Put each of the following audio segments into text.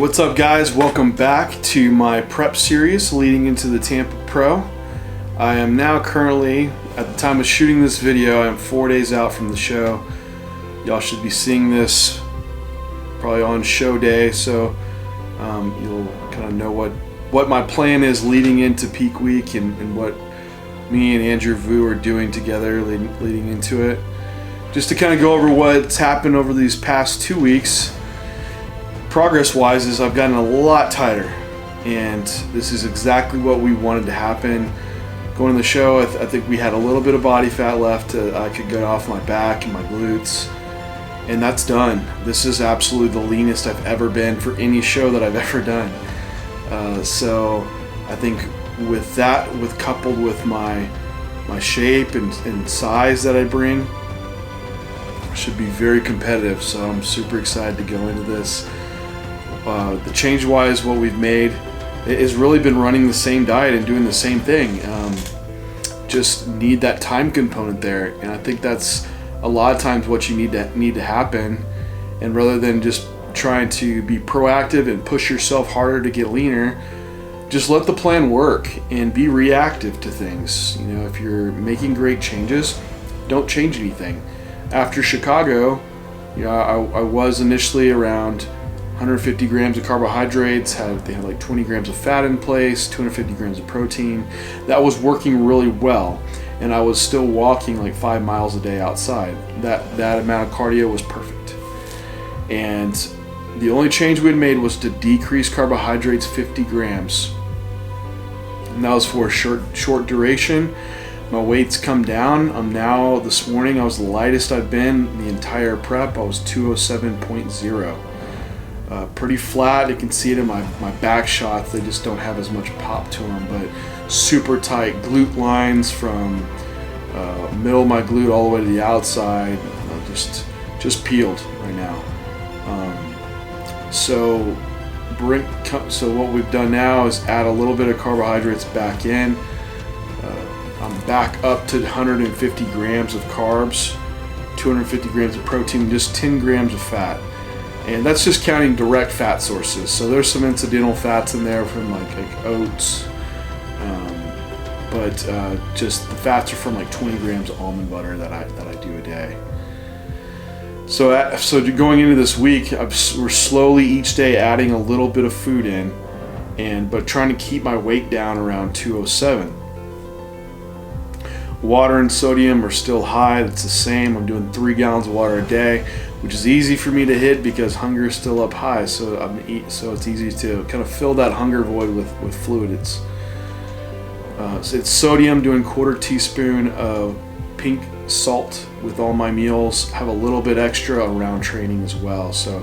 What's up guys? Welcome back to my prep series leading into the Tampa Pro. I am now currently, at the time of shooting this video, I am 4 days out from the show. Y'all should be seeing this probably on show day, so you'll kind of know what my plan is leading into peak week and what me and Andrew Vu are doing together leading into it. Just to kind of go over what's happened over these past 2 weeks. Progress-wise is I've gotten a lot tighter, and this is exactly what we wanted to happen. Going to the show, I think we had a little bit of body fat left. I could get off my back and my glutes, and that's done. This is absolutely the leanest I've ever been for any show that I've ever done. So I think with that, coupled with my shape and size that I bring, should be very competitive. So I'm super excited to go into this. The change-wise, what we've made is really been running the same diet and doing the same thing. Just need that time component there, and I think that's a lot of times what you need to happen. And rather than just trying to be proactive and push yourself harder to get leaner, just let the plan work and be reactive to things. You know, if you're making great changes, don't change anything. After Chicago, you know, I was initially around 150 grams of carbohydrates, they had like 20 grams of fat in place, 250 grams of protein. That was working really well, and I was still walking like 5 miles a day outside. That amount of cardio was perfect. And the only change we had made was to decrease carbohydrates 50 grams. And that was for a short duration. My weight's come down. I'm now, this morning, I was the lightest I've been the entire prep. I was 207.0. Pretty flat. You can see it in my back shots. They just don't have as much pop to them, but super tight glute lines from middle of my glute all the way to the outside. Just peeled right now. So what we've done now is add a little bit of carbohydrates back in. I'm back up to 150 grams of carbs, 250 grams of protein, just 10 grams of fat. And that's just counting direct fat sources. So there's some incidental fats in there from like oats, but just the fats are from like 20 grams of almond butter that I do a day. So going into this week, we're slowly each day adding a little bit of food in, but trying to keep my weight down around 207. Water and sodium are still high. It's the same. I'm doing 3 gallons of water a day, which is easy for me to hit because hunger is still up high. So it's easy to kind of fill that hunger void with fluid. So it's sodium, doing 1/4 teaspoon of pink salt with all my meals. Have a little bit extra around training as well. So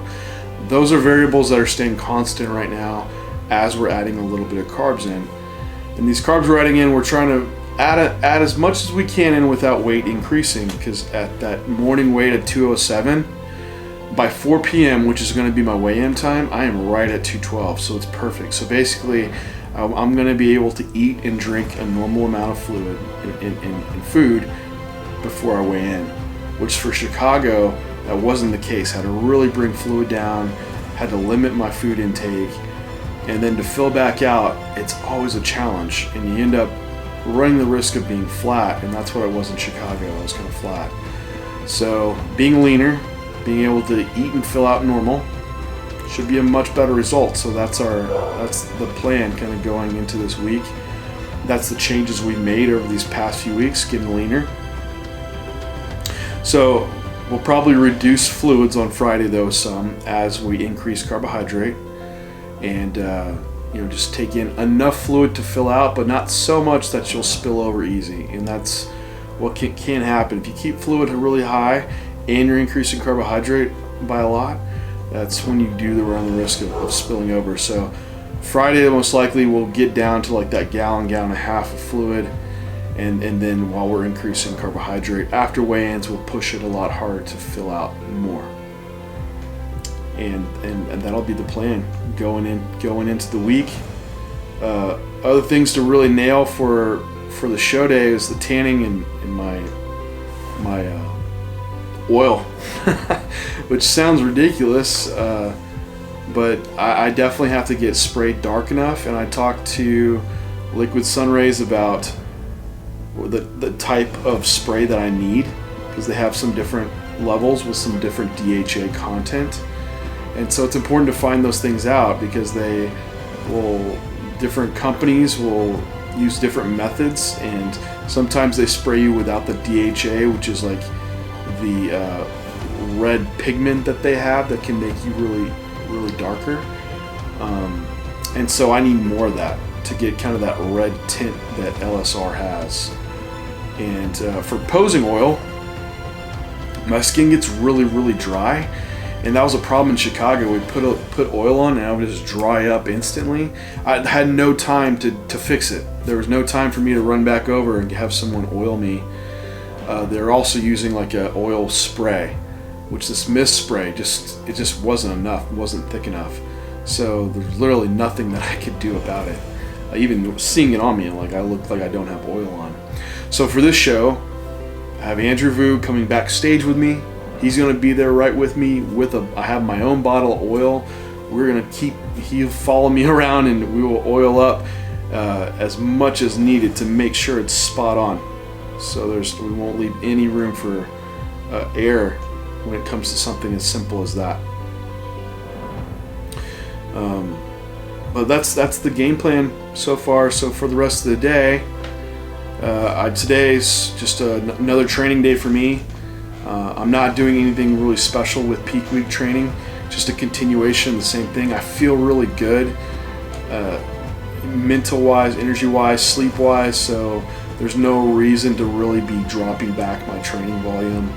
those are variables that are staying constant right now as we're adding a little bit of carbs in. And these carbs we're adding in, we're trying to add as much as we can in without weight increasing, because at that morning weight at 207, by 4 p.m., which is going to be my weigh-in time, I am right at 212, so it's perfect. So basically, I'm going to be able to eat and drink a normal amount of fluid in food before I weigh in, which for Chicago, that wasn't the case. Had to really bring fluid down, had to limit my food intake, and then to fill back out, it's always a challenge, and you end up running the risk of being flat, and that's what I was in Chicago. I was kind of flat. So being leaner, being able to eat and fill out normal should be a much better result. So that's the plan kind of going into this week. That's the changes we've made over these past few weeks, getting leaner. So we'll probably reduce fluids on Friday though some as we increase carbohydrate, and just take in enough fluid to fill out, but not so much that you'll spill over easy. And that's what can happen. If you keep fluid really high and you're increasing carbohydrate by a lot, that's when you do run the risk of spilling over. So Friday, most likely, we'll get down to like that gallon and a half of fluid. And then while we're increasing carbohydrate, after weigh-ins, we'll push it a lot harder to fill out more. And that'll be the plan going into the week. Other things to really nail for the show day is the tanning in my oil, which sounds ridiculous. but I definitely have to get sprayed dark enough. And I talked to Liquid Sunrays about the type of spray that I need, because they have some different levels with some different DHA content. And so it's important to find those things out, because different companies will use different methods, and sometimes they spray you without the DHA, which is like the red pigment that they have that can make you really darker. And so I need more of that to get kind of that red tint that LSR has. And for posing oil, my skin gets really dry, and that was a problem in Chicago. We put oil on and I would just dry up instantly. I had no time to fix it. There was no time for me to run back over and have someone oil me. They're also using like a oil spray, which this mist spray it just wasn't enough, wasn't thick enough. So there's literally nothing that I could do about it. Even seeing it on me, like I look like I don't have oil on. So for this show, I have Andrew Vu coming backstage with me. He's going to be there right with me. I have my own bottle of oil. He'll follow me around, and we will oil up as much as needed to make sure it's spot on. So we won't leave any room for error when it comes to something as simple as that. But that's the game plan so far. So for the rest of the day, today's just another training day for me. I'm not doing anything really special with peak week training, just a continuation of the same thing. I feel really good, mental-wise, energy-wise, sleep-wise, so there's no reason to really be dropping back my training volume.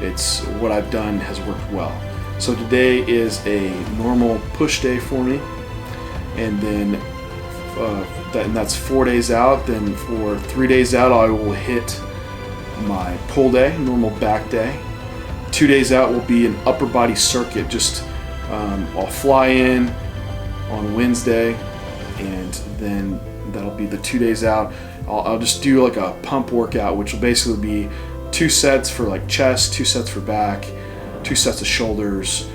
It's what I've done has worked well. So today is a normal push day for me, and then that's 4 days out. Then for 3 days out, I will hit my pull day, normal back day. 2 days out will be an upper body circuit. I'll fly in on Wednesday, and then that'll be the 2 days out. I'll just do like a pump workout, which will basically be 2 sets for like chest, 2 sets for back, 2 sets of shoulders,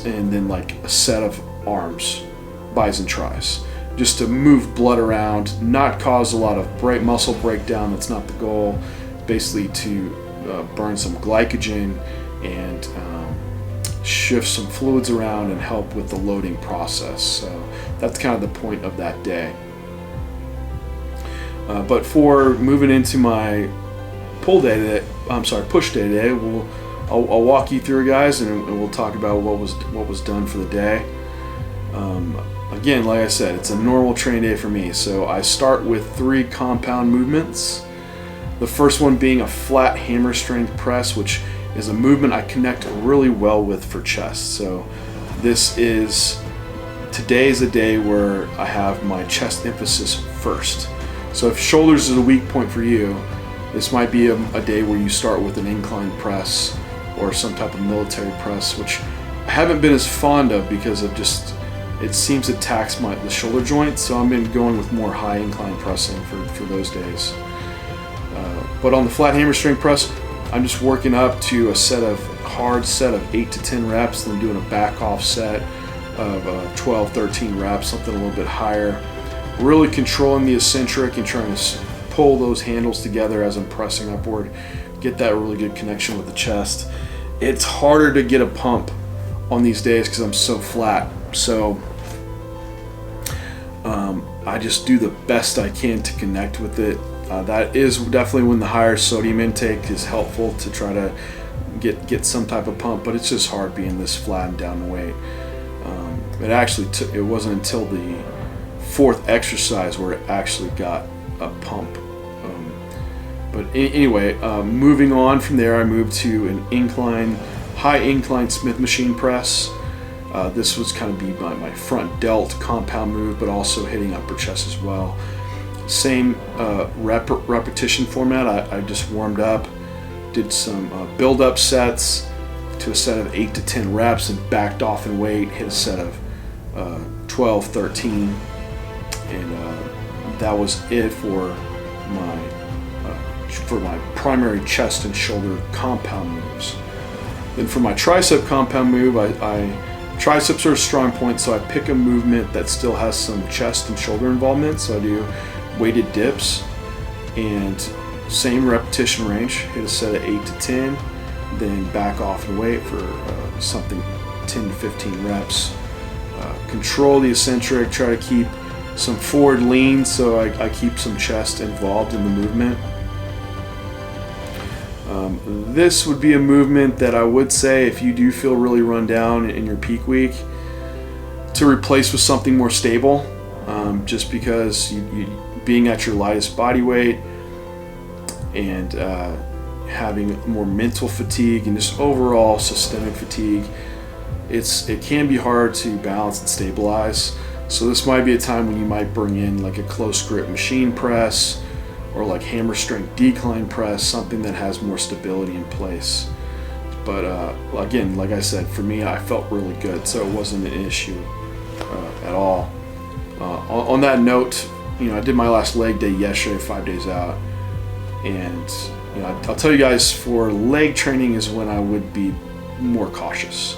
and then like a set of arms, bis and tris, just to move blood around, not cause a lot of muscle breakdown. That's not the goal. Basically to burn some glycogen and shift some fluids around and help with the loading process. So that's kind of the point of that day. But for moving into my push day today, I'll walk you through, guys, and we'll talk about what was done for the day. Again, like I said, it's a normal training day for me. So I start with 3 compound movements. The first one being a flat hammer strength press, which is a movement I connect really well with for chest. So today is a day where I have my chest emphasis first. So if shoulders is a weak point for you, this might be a day where you start with an incline press or some type of military press, which I haven't been as fond of because it seems to tax the shoulder joint. So I've been going with more high incline pressing for those days. But on the flat hammer strength press, I'm just working up to a hard set of 8 to 10 reps, then doing a back off set of 12, 13 reps, something a little bit higher. Really controlling the eccentric and trying to pull those handles together as I'm pressing upward, get that really good connection with the chest. It's harder to get a pump on these days because I'm so flat. So I just do the best I can to connect with it. That is definitely when the higher sodium intake is helpful to try to get some type of pump, but it's just hard being this flat and down the weight. It wasn't until the 4th exercise where it actually got a pump. But anyway, moving on from there, I moved to an high incline Smith machine press. This was kind of be my front delt compound move, but also hitting upper chest as well. Same repetition format. I just warmed up, did some build-up sets to a set of 8 to 10 reps, and backed off in weight, hit a set of 12, 13, and that was it for my primary chest and shoulder compound moves. Then for my tricep compound move, I Triceps are a strong point, so I pick a movement that still has some chest and shoulder involvement. So I do weighted dips and same repetition range, hit a set of 8 to 10, then back off and wait for something 10 to 15 reps. Control the eccentric, try to keep some forward lean so I keep some chest involved in the movement. This would be a movement that I would say, if you do feel really run down in your peak week, to replace with something more stable, just because you being at your lightest body weight and having more mental fatigue and just overall systemic fatigue, it can be hard to balance and stabilize. So this might be a time when you might bring in like a close grip machine press or like hammer strength decline press, something that has more stability in place. But again, like I said, for me, I felt really good, so it wasn't an issue at all. On that note, I did my last leg day yesterday, 5 days out, and I'll tell you guys, for leg training is when I would be more cautious.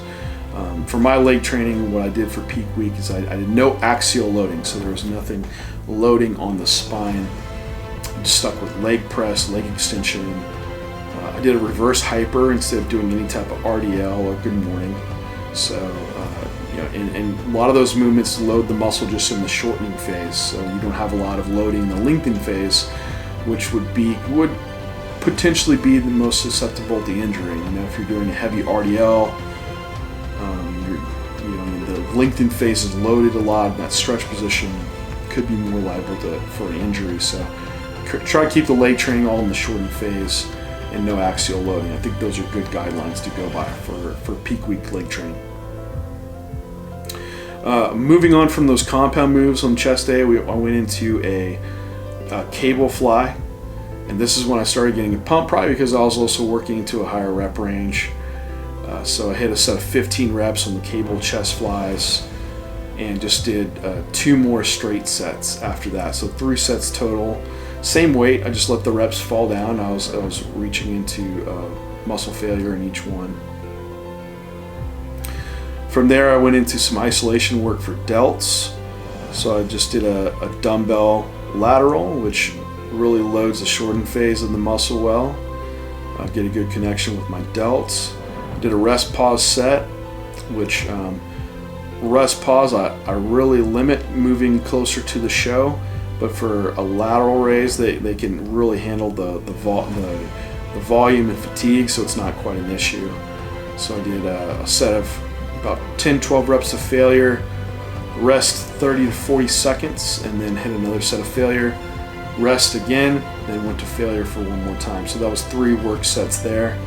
For my leg training, what I did for peak week is I did no axial loading, so there was nothing loading on the spine. I just stuck with leg press, leg extension. I did a reverse hyper instead of doing any type of RDL or good morning. So, and a lot of those movements load the muscle just in the shortening phase, so you don't have a lot of loading in the lengthening phase, which would potentially be the most susceptible to injury. If you're doing a heavy RDL, the lengthened phase is loaded a lot, and that stretch position could be more liable for an injury. So try to keep the leg training all in the shortened phase and no axial loading. I think those are good guidelines to go by for peak week leg training. Moving on from those compound moves on chest day, I went into a cable fly, and this is when I started getting a pump, probably because I was also working into a higher rep range. So I hit a set of 15 reps on the cable chest flies and just did 2 more straight sets after that. So 3 sets total. Same weight, I just let the reps fall down. I was reaching into muscle failure in each one. From there, I went into some isolation work for delts. So I just did a dumbbell lateral, which really loads the shortened phase of the muscle well. Get a good connection with my delts. Did a rest pause set, which rest pause I really limit moving closer to the show, but for a lateral raise they can really handle the volume and fatigue, so it's not quite an issue. So I did a set of about 10-12 reps of failure, rest 30 to 40 seconds, and then hit another set of failure, rest again, then went to failure for one more time. So that was 3 work sets there.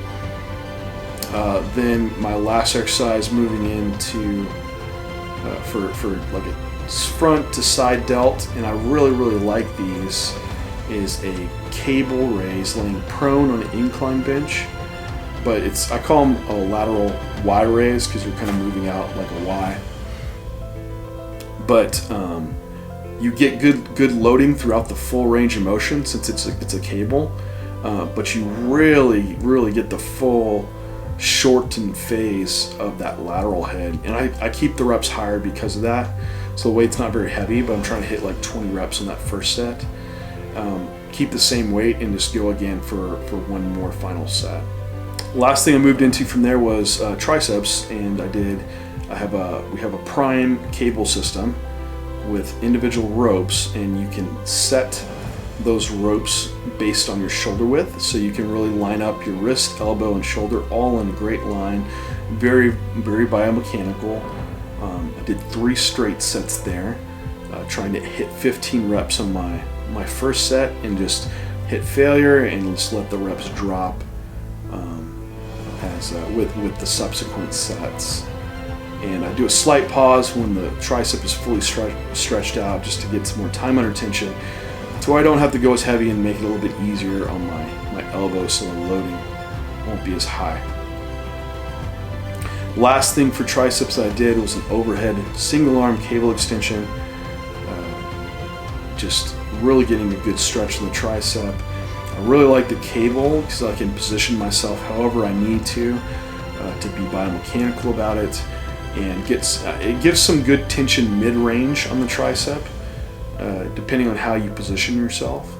Then my last exercise moving into for like a front to side delt, and I really like these, is a cable raise laying prone on an incline bench, but I call them a lateral Y raise because you're kind of moving out like a Y. But you get good loading throughout the full range of motion since it's a cable, but you really get the full shortened phase of that lateral head, and I keep the reps higher because of that. So the weight's not very heavy, but I'm trying to hit like 20 reps on that first set. Keep the same weight and just go again for one more final set. Last thing I moved into from there was triceps, and we have a prime cable system with individual ropes, and you can set those ropes based on your shoulder width, so you can really line up your wrist, elbow, and shoulder all in a great line. Very biomechanical. I did 3 straight sets there, trying to hit 15 reps on my first set and just hit failure and just let the reps drop with the subsequent sets. And I do a slight pause when the tricep is fully stretched out, just to get some more time under tension, so I don't have to go as heavy and make it a little bit easier on my elbow, so the loading won't be as high. Last thing for triceps I did was an overhead single arm cable extension, just really getting a good stretch in the tricep. I really like the cable because I can position myself however I need to be biomechanical about it. and it gives some good tension mid-range on the tricep, depending on how you position yourself.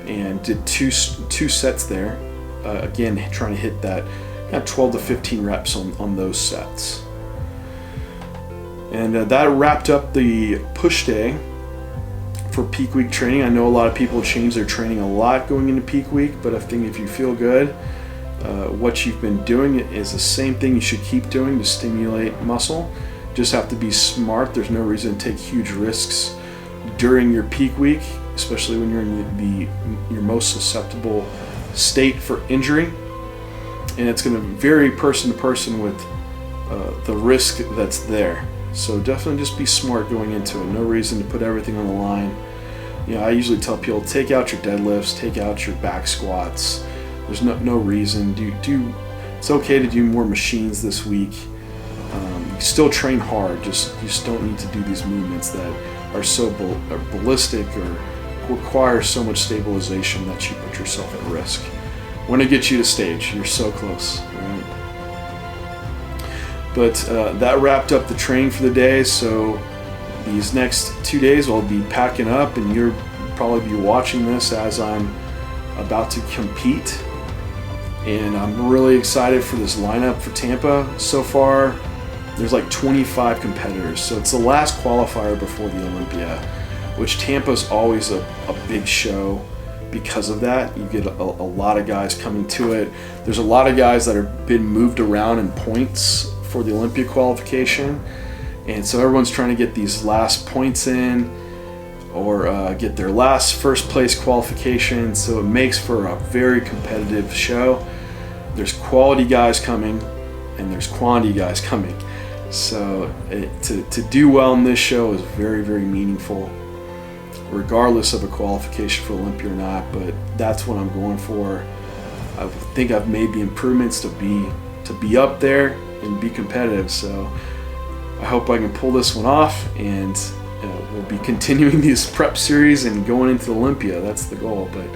And did two sets there. Again, trying to hit that 12 to 15 reps on those sets. And that wrapped up the push day for peak week training. I know a lot of people change their training a lot going into peak week, but I think if you feel good, what you've been doing is the same thing you should keep doing to stimulate muscle. Just have to be smart. There's no reason to take huge risks during your peak week, especially when you're in your most susceptible state for injury. And it's going to vary person to person with the risk that's there. So definitely just be smart going into it. No reason to put everything on the line. I usually tell people, take out your deadlifts, take out your back squats. There's no reason. It's okay to do more machines this week. You still train hard. You just don't need to do these movements that are so ballistic or require so much stabilization that you put yourself at risk. When it gets you to stage, you're so close. Right? But that wrapped up the training for the day. So these next 2 days I'll be packing up, and you'll probably be watching this as I'm about to compete. And I'm really excited for this lineup for Tampa. So far, there's like 25 competitors. So it's the last qualifier before the Olympia, which Tampa's always a big show because of that. You get a lot of guys coming to it. There's a lot of guys that have been moved around in points for the Olympia qualification. And so everyone's trying to get these last points in or get their last first place qualification. So it makes for a very competitive show. There's quality guys coming and there's quantity guys coming. So to do well in this show is very, very meaningful, regardless of a qualification for Olympia or not. But that's what I'm going for. I think I've made the improvements to be up there and be competitive. So I hope I can pull this one off, and we'll be continuing this prep series and going into Olympia. That's the goal. But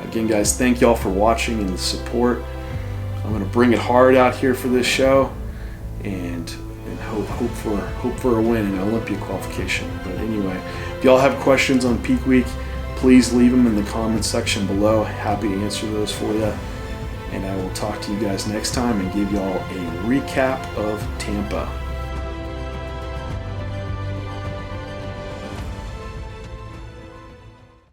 again, guys, thank y'all for watching and the support. I'm going to bring it hard out here for this show, and hope for a win in Olympia qualification. But anyway, if y'all have questions on peak week, please leave them in the comments section below. Happy to answer those for you. And I will talk to you guys next time and give y'all a recap of Tampa.